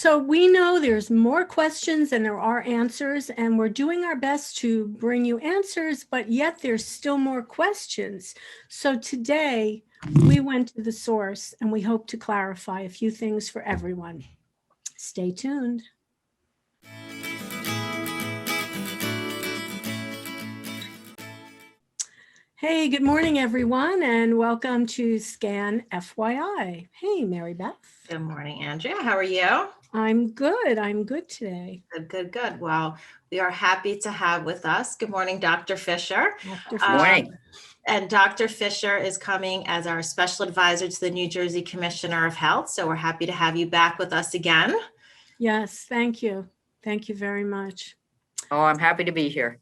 So we know there's more questions than there are answers, and we're doing our best to bring you answers, but yet there's still more questions. So today we went to the source and we hope to clarify a few things for everyone. Stay tuned. Hey, good morning, everyone, and welcome to Scan FYI. Hey, Marybeth. Good morning, Andrea. How are you? I'm good. I'm good today. Good. Well, we are happy to have with us. Good morning, Dr. Fisher. Dr. Fisher. And Dr. Fisher is coming as our special advisor to the New Jersey Commissioner of Health. So we're happy to have you back with us again. Yes, thank you. Thank you very much. Oh, I'm happy to be here.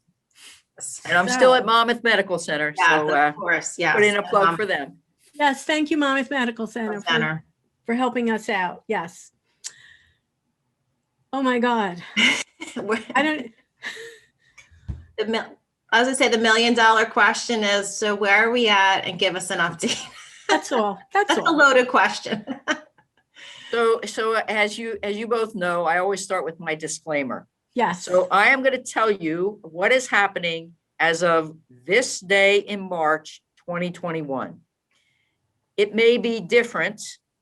And I'm still at Monmouth Medical Center. Yes, so of course, yes. Put in a plug for them. Yes, thank you, Monmouth Medical Center, for helping us out. Yes. Oh my God. I was gonna say the $1 million question is, so where are we at, and give us an update. That's all. That's a loaded question. So as you both know, I always start with my disclaimer. Yes. So I am going to tell you what is happening as of this day in March 2021. It may be different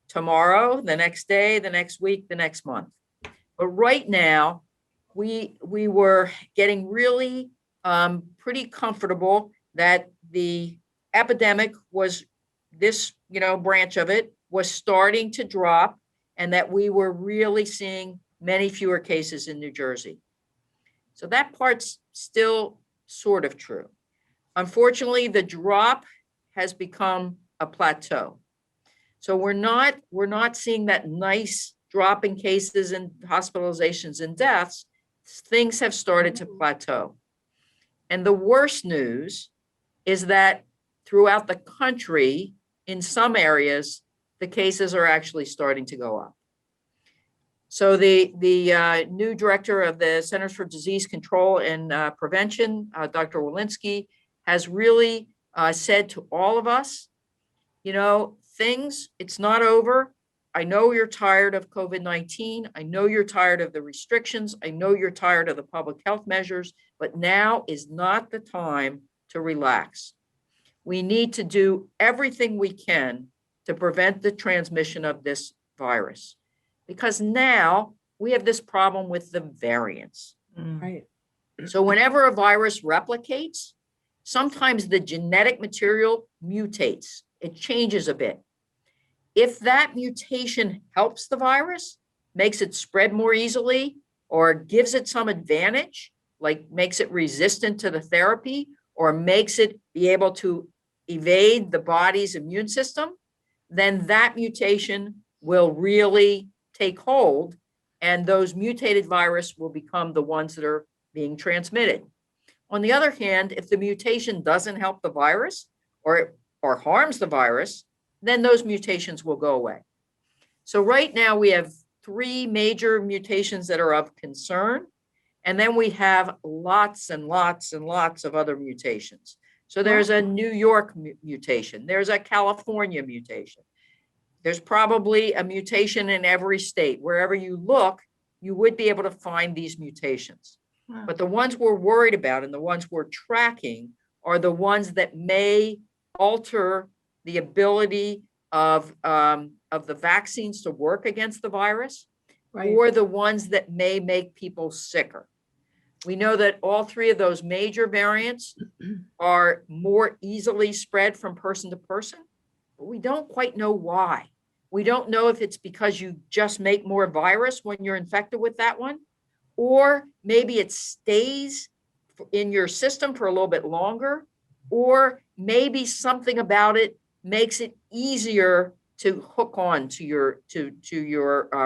tomorrow, the next day, the next week, the next month. But right now, we were getting really pretty comfortable that the epidemic was, this branch of it was starting to drop, and that we were really seeing many fewer cases in New Jersey. So that part's still sort of true. Unfortunately, the drop has become a plateau. So we're not seeing that nice drop in cases and hospitalizations and deaths. Things have started to plateau. And the worst news is that throughout the country, in some areas, the cases are actually starting to go up. So the new director of the Centers for Disease Control and Prevention, Dr. Walensky, has really said to all of us, it's not over. I know you're tired of COVID-19. I know you're tired of the restrictions. I know you're tired of the public health measures, but now is not the time to relax. We need to do everything we can to prevent the transmission of this virus, because now we have this problem with the variants. Right. So whenever a virus replicates, sometimes the genetic material mutates. It changes a bit. If that mutation helps the virus, makes it spread more easily, or gives it some advantage, like makes it resistant to the therapy, or makes it be able to evade the body's immune system, then that mutation will really take hold, and those mutated virus will become the ones that are being transmitted. On the other hand, if the mutation doesn't help the virus or harms the virus, then those mutations will go away. So right now we have 3 major mutations that are of concern, and then we have lots and lots and lots of other mutations. So there's a New York mutation, there's a California mutation. There's probably a mutation in every state. Wherever you look, you would be able to find these mutations. Wow. But the ones we're worried about and the ones we're tracking are the ones that may alter the ability of the vaccines to work against the virus, right, or the ones that may make people sicker. We know that all 3 of those major variants are more easily spread from person to person, but we don't quite know why. We don't know if it's because you just make more virus when you're infected with that one, or maybe it stays in your system for a little bit longer, or maybe something about it makes it easier to hook on to your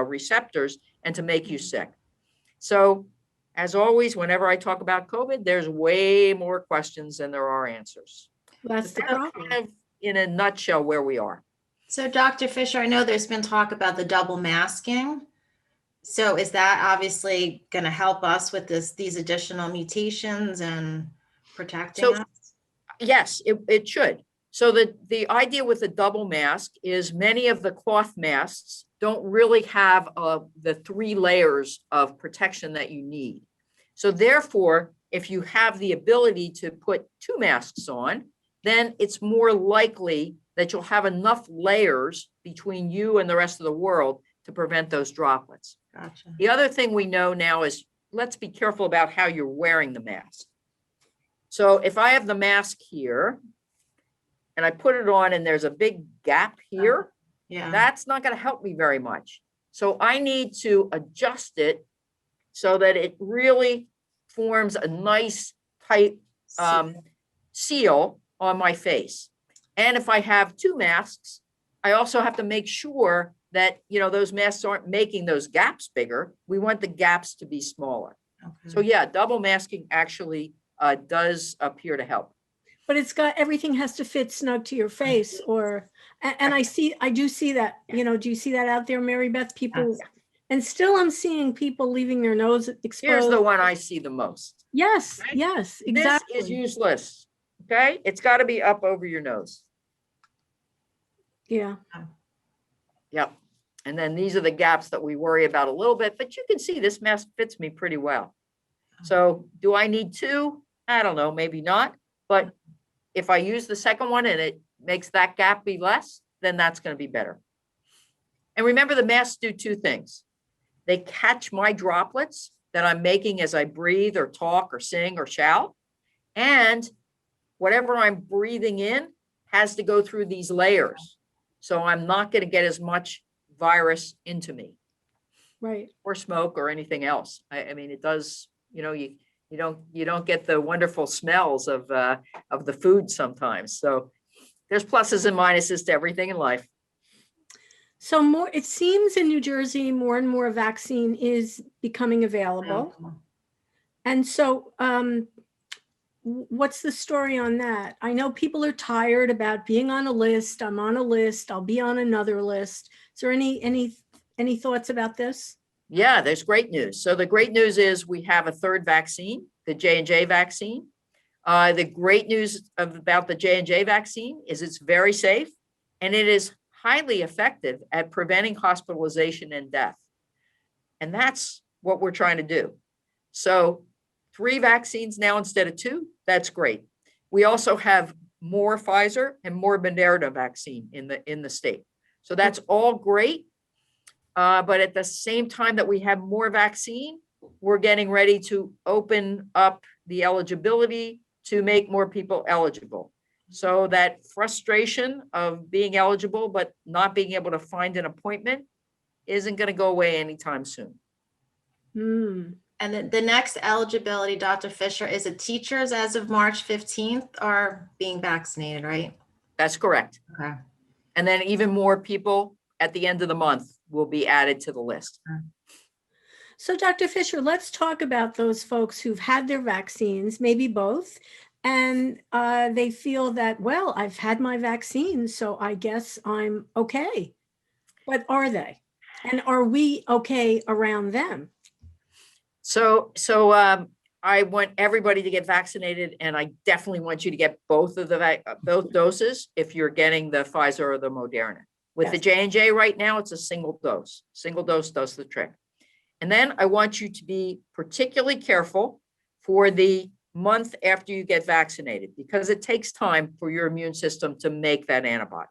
receptors and to make you sick. So as always, whenever I talk about COVID, there's way more questions than there are answers. That's the problem. Kind of in a nutshell where we are. So Dr. Fisher, I know there's been talk about the double masking. So is that obviously going to help us with these additional mutations and protecting us? Yes, it should. So the idea with the double mask is many of the cloth masks don't really have the 3 layers of protection that you need. So therefore, if you have the ability to put 2 masks on, then it's more likely that you'll have enough layers between you and the rest of the world to prevent those droplets. Gotcha. The other thing we know now is let's be careful about how you're wearing the mask. So if I have the mask here and I put it on and there's a big gap here, Yeah. that's not going to help me very much. So I need to adjust it so that it really forms a nice tight seal on my face. And if I have 2 masks, I also have to make sure that, those masks aren't making those gaps bigger. We want the gaps to be smaller. Okay. So yeah, double masking actually does appear to help. But everything has to fit snug to your face and I do see that, do you see that out there, Marybeth? People, and still I'm seeing people leaving their nose exposed. Here's the one I see the most. Yes, Right? yes, exactly. This is useless. Okay. It's got to be up over your nose. Yeah. Yep. And then these are the gaps that we worry about a little bit, but you can see this mask fits me pretty well. So do I need 2? I don't know, maybe not. But if I use the second one and it makes that gap be less, then that's going to be better. And remember, the masks do 2 things. They catch my droplets that I'm making as I breathe or talk or sing or shout. And whatever I'm breathing in has to go through these layers. So I'm not going to get as much virus into me. Right. Or smoke or anything else. I mean, it does, you don't get the wonderful smells of the food sometimes. So there's pluses and minuses to everything in life. So it seems in New Jersey, more and more vaccine is becoming available. And so what's the story on that? I know people are tired about being on a list. I'm on a list. I'll be on another list. Is there any thoughts about this? Yeah, there's great news. So the great news is we have a 3rd vaccine, the J&J vaccine. The great news about the J&J vaccine is it's very safe and it is highly effective at preventing hospitalization and death. And that's what we're trying to do. So 3 vaccines now instead of 2, that's great. We also have more Pfizer and more Moderna vaccine in the state. So that's all great. But at the same time that we have more vaccine, we're getting ready to open up the eligibility to make more people eligible. So that frustration of being eligible, but not being able to find an appointment isn't going to go away anytime soon. And the next eligibility, Dr. Fisher, is that teachers as of March 15th are being vaccinated, right? That's correct. Okay. And then even more people at the end of the month will be added to the list. So Dr. Fisher, let's talk about those folks who've had their vaccines, maybe both, and they feel that, well, I've had my vaccine, so I guess I'm okay. But are they? And are we okay around them? So I want everybody to get vaccinated, and I definitely want you to get both both doses if you're getting the Pfizer or the Moderna. With the J&J right now, it's a single dose. Single dose does the trick. And then I want you to be particularly careful for the month after you get vaccinated, because it takes time for your immune system to make that antibody.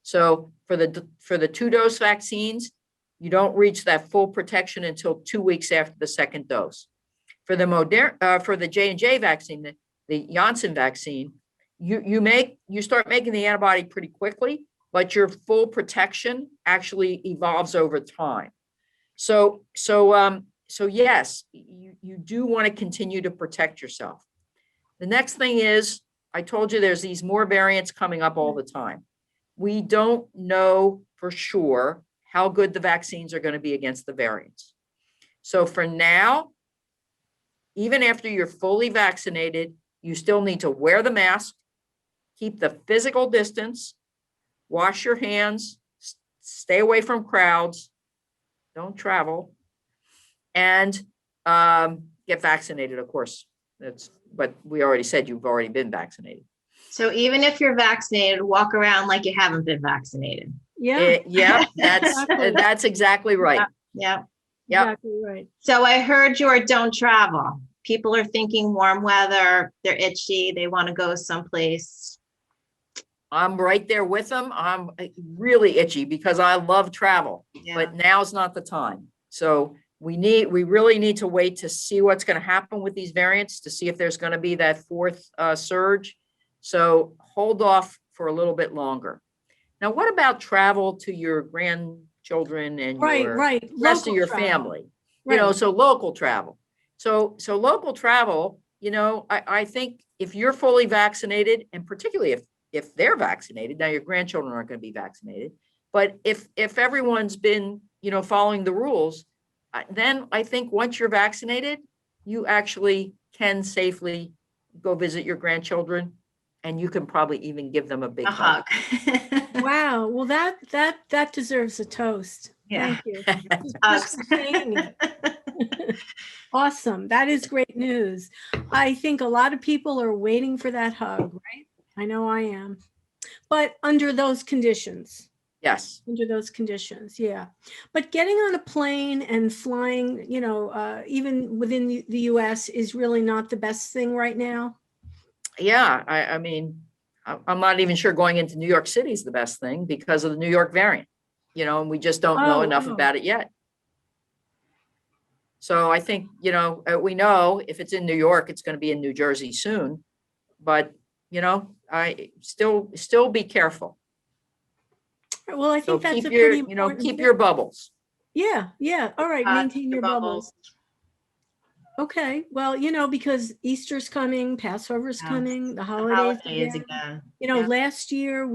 So for the 2-dose vaccines, you don't reach that full protection until 2 weeks after the 2nd dose. For the J&J vaccine, the Janssen vaccine, you start making the antibody pretty quickly, but your full protection actually evolves over time. So yes, you do want to continue to protect yourself. The next thing is, I told you there's these more variants coming up all the time. We don't know for sure how good the vaccines are going to be against the variants. So for now, even after you're fully vaccinated, you still need to wear the mask, keep the physical distance, wash your hands, stay away from crowds, don't travel, and get vaccinated, of course. But we already said you've already been vaccinated. So even if you're vaccinated, walk around like you haven't been vaccinated. Yeah, Yeah, Exactly. that's exactly right. Yeah. Yep. exactly right. So I heard your don't travel. People are thinking warm weather, they're itchy, they want to go someplace. I'm right there with them. I'm really itchy because I love travel, Yeah. but now's not the time. So we really need to wait to see what's going to happen with these variants, to see if there's going to be that fourth surge. So hold off for a little bit longer. Now, what about travel to your grandchildren and Right, your right. rest of Local your travel. family? Right. So local travel. So local travel, I think if you're fully vaccinated, and particularly if they're vaccinated, now your grandchildren aren't going to be vaccinated, but if everyone's been, following the rules, then I think once you're vaccinated, you actually can safely go visit your grandchildren, and you can probably even give them a big A hug. Wow. Well, that deserves a toast. Yeah. Thank you. Hugs. Just for saying it. Awesome. That is great news. I think a lot of people are waiting for that hug, right? I know I am. But under those conditions. Yes. Under those conditions, yeah. But getting on a plane and flying, even within the US is really not the best thing right now. Yeah. I mean, I'm not even sure going into New York City is the best thing because of the New York variant, and we just don't know enough about it yet. So I think, we know if it's in New York, it's going to be in New Jersey soon, but, I still be careful. Well, I So think that's keep a your, pretty important keep thing. your bubbles. Yeah, yeah. All right, maintain your bubbles. bubbles. Okay, well, because Easter's coming, Passover's Yeah. coming, the holidays are Holidays there. again. Last year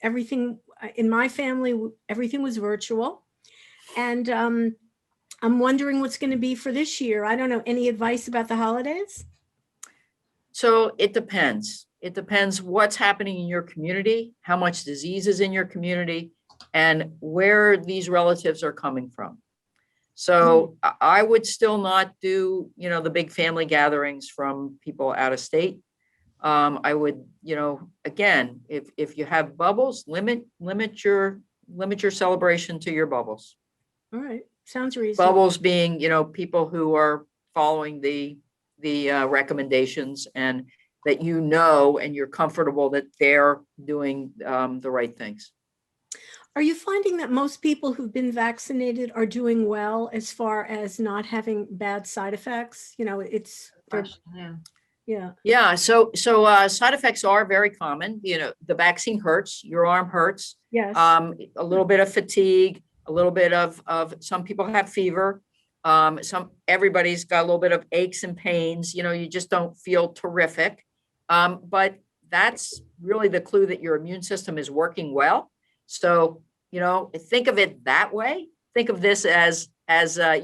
everything in my family, everything was virtual. And I'm wondering what's going to be for this year. I don't know. Any advice about the holidays? So it depends. It depends what's happening in your community, how much disease is in your community, and where these relatives are coming from. So I would still not do, the big family gatherings from people out of state. I would, again, if you have bubbles, limit your celebration to your bubbles. All right, sounds reasonable. Bubbles being, people who are following the recommendations, and that and you're comfortable that they're doing the right things. Are you finding that most people who've been vaccinated are doing well as far as not having bad side effects? Yeah. So side effects are very common. The vaccine hurts, your arm hurts. Yes. A little bit of fatigue, a little bit of some people have fever. Everybody's got a little bit of aches and pains. You just don't feel terrific. But that's really the clue that your immune system is working well. So, think of it that way. Think of this as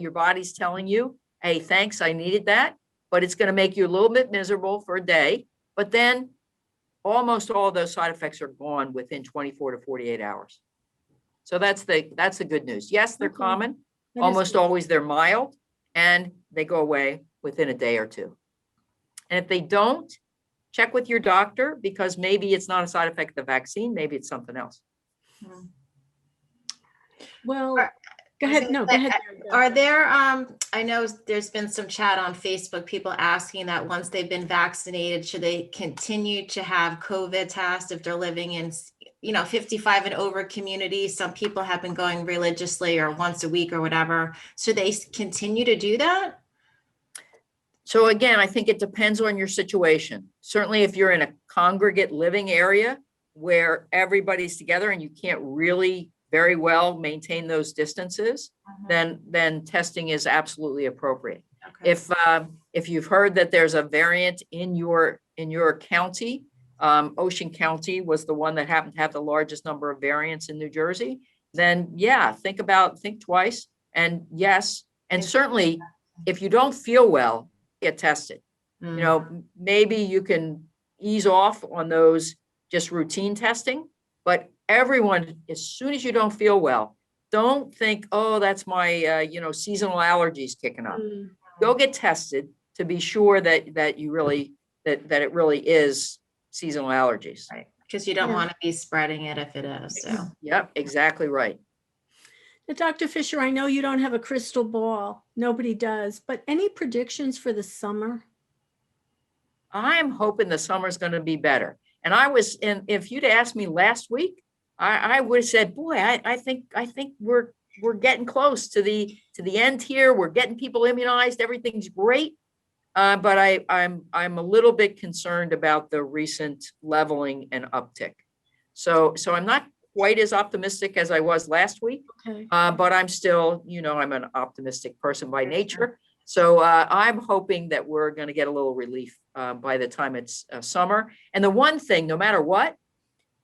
your body's telling you, hey, thanks, I needed that. But it's going to make you a little bit miserable for a day. But then almost all of those side effects are gone within 24 to 48 hours. So that's the good news. Yes, they're common. Almost always they're mild, and they go away within a day or two. And if they don't, check with your doctor, because maybe it's not a side effect of the vaccine. Maybe it's something else. Well, go ahead. No, go ahead. Are there, I know there's been some chat on Facebook, people asking that once they've been vaccinated, should they continue to have COVID tests if they're living in, 55 and over communities? Some people have been going religiously or once a week or whatever. Should they continue to do that? So again, I think it depends on your situation. Certainly if you're in a congregate living area where everybody's together and you can't really very well maintain those distances, then testing is absolutely appropriate. Okay. If you've heard that there's a variant in your county, Ocean County was the one that happened to have the largest number of variants in New Jersey, then yeah, think twice. And yes, and certainly if you don't feel well, get tested. Maybe you can ease off on those just routine testing, but everyone, as soon as you don't feel well, don't think, oh, that's my, seasonal allergies kicking up. Go get tested to be sure that you really, that it really is seasonal allergies. Right. Because you don't Yeah. want to be spreading it if it is. So Yep, exactly right. Now, Dr. Fisher, I know you don't have a crystal ball. Nobody does, but any predictions for the summer? I'm hoping the summer's going to be better. And if you'd asked me last week, I would have said, boy, I think we're getting close to the end here. We're getting people immunized. Everything's great. But I'm a little bit concerned about the recent leveling and uptick. So I'm not quite as optimistic as I was last week. Okay. But I'm still, I'm an optimistic person by nature. So I'm hoping that we're going to get a little relief by the time it's summer. And the one thing, no matter what,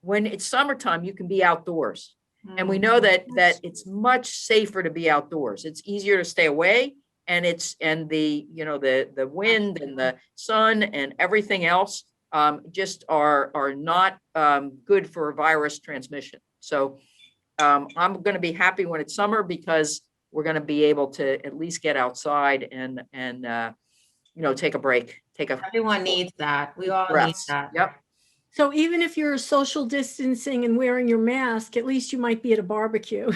when it's summertime, you can be outdoors. And we know that it's much safer to be outdoors. It's easier to stay away. And the wind and the sun and everything else just are not good for virus transmission. So I'm going to be happy when it's summer because we're going to be able to at least get outside and take a break. everyone needs that. We all need breaths. that. Yep. So even if you're social distancing and wearing your mask, at least you might be at a barbecue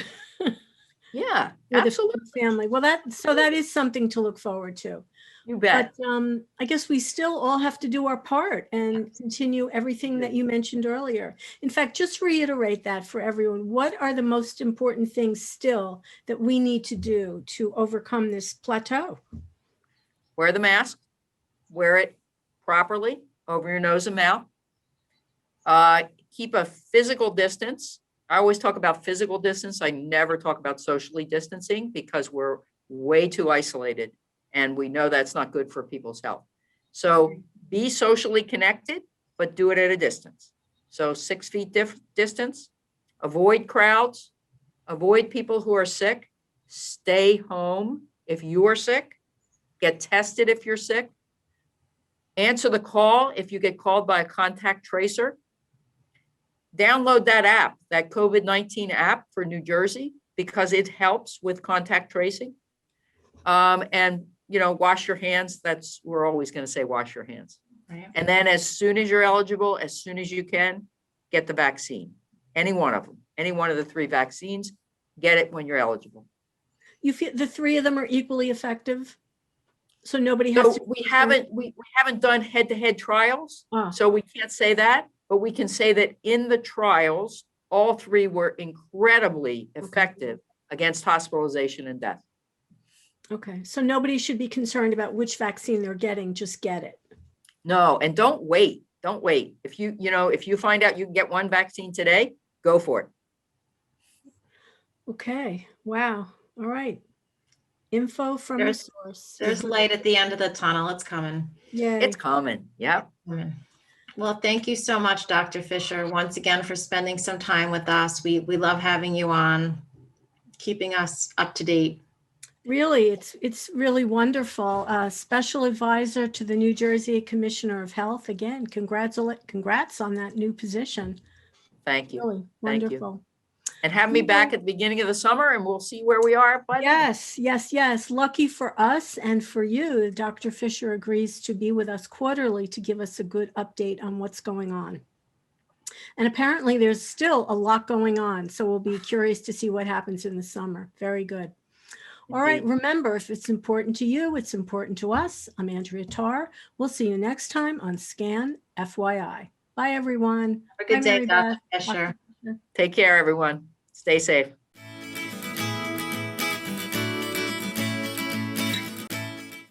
Yeah, with absolutely. a family. Well, that is something to look forward to. You bet. But I guess we still all have to do our part and continue everything that you mentioned earlier. In fact, just reiterate that for everyone. What are the most important things still that we need to do to overcome this plateau? Wear the mask, wear it properly over your nose and mouth. Keep a physical distance. I always talk about physical distance. I never talk about socially distancing because we're way too isolated and we know that's not good for people's health. So be socially connected, but do it at a distance. So 6 feet distance, avoid crowds, avoid people who are sick, stay home if you are sick, get tested if you're sick, answer the call if you get called by a contact tracer. Download that app, that COVID-19 app for New Jersey, because it helps with contact tracing. And, wash your hands. We're always going to say wash your hands. Right. And then as soon as you're eligible, as soon as you can, get the vaccine. Any one of them, any one of the 3 vaccines, get it when you're eligible. You feel the 3 of them are equally effective? So nobody has So to. we haven't done head-to-head trials, Ah. so we can't say that, but we can say that in the trials, all 3 were incredibly effective against hospitalization and death. Okay, so nobody should be concerned about which vaccine they're getting, just get it. No, and don't wait. Don't wait. If you find out you can get one vaccine today, go for it. Okay, wow, all right. Info from the source. There's light at the end of the tunnel. It's coming. Yay. It's coming. Yep. Well, thank you so much, Dr. Fisher, once again for spending some time with us. We love having you on, keeping us up to date. Really, it's really wonderful. Special advisor to the New Jersey Commissioner of Health. Again, congrats on that new position. Thank you. Really Thank you. wonderful. And have me back at the beginning of the summer and we'll see where we are by then. Yes. Lucky for us and for you, Dr. Fisher agrees to be with us quarterly to give us a good update on what's going on. And apparently there's still a lot going on. So we'll be curious to see what happens in the summer. Very good. All right. Indeed. Remember, if it's important to you, it's important to us. I'm Andrea Tarr. We'll see you next time on Scan FYI. Bye, everyone. Have a good Bye, day, Dr. Marybeth. Fisher. Take care, everyone. Stay safe.